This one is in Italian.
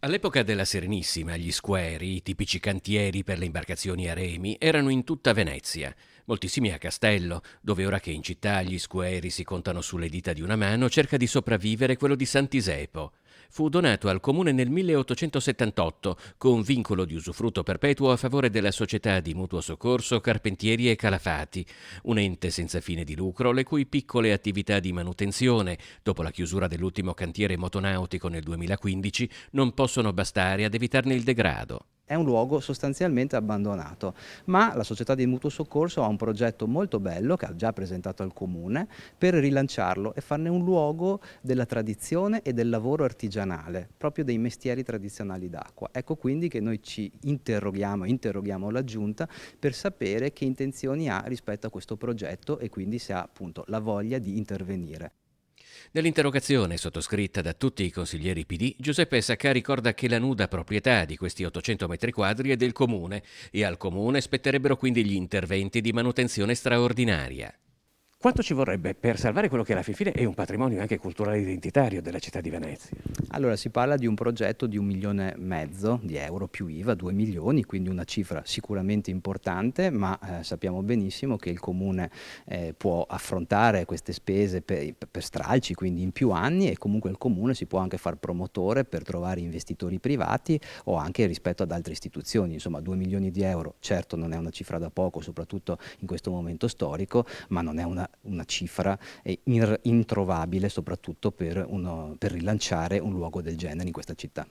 All'epoca della Serenissima, gli squeri, i tipici cantieri per le imbarcazioni a remi, erano in tutta Venezia, moltissimi a Castello, dove ora che in città gli squeri si contano sulle dita di una mano, cerca di sopravvivere quello di Sant'Isepo. Fu donato al comune nel 1878 con vincolo di usufrutto perpetuo a favore della società di mutuo soccorso Carpentieri e Calafati, un ente senza fine di lucro le cui piccole attività di manutenzione, dopo la chiusura dell'ultimo cantiere motonautico nel 2015, non possono bastare ad evitarne il degrado. È un luogo sostanzialmente abbandonato, ma la società di mutuo soccorso ha un progetto molto bello che ha già presentato al comune per rilanciarlo e farne un luogo della tradizione e del lavoro artigianale, proprio dei mestieri tradizionali d'acqua. Ecco quindi che noi ci interroghiamo la giunta per sapere che intenzioni ha rispetto a questo progetto e quindi se ha appunto la voglia di intervenire. Nell'interrogazione sottoscritta da tutti i consiglieri PD, Giuseppe Sacca ricorda che la nuda proprietà di questi 800 metri quadri è del comune e al comune spetterebbero quindi gli interventi di manutenzione straordinaria. Quanto ci vorrebbe per salvare quello che alla fin fine è un patrimonio anche culturale identitario della città di Venezia? Allora, si parla di un progetto di 1,5 milioni di euro più IVA, 2 milioni, quindi una cifra sicuramente importante, ma sappiamo benissimo che il Comune può affrontare queste spese per stralci, quindi in più anni, e comunque il Comune si può anche far promotore per trovare investitori privati o anche rispetto ad altre istituzioni. Insomma, 2 milioni di euro, certo non è una cifra da poco, soprattutto in questo momento storico, ma non è una cifra introvabile, soprattutto per rilanciare un luogo del genere in questa città.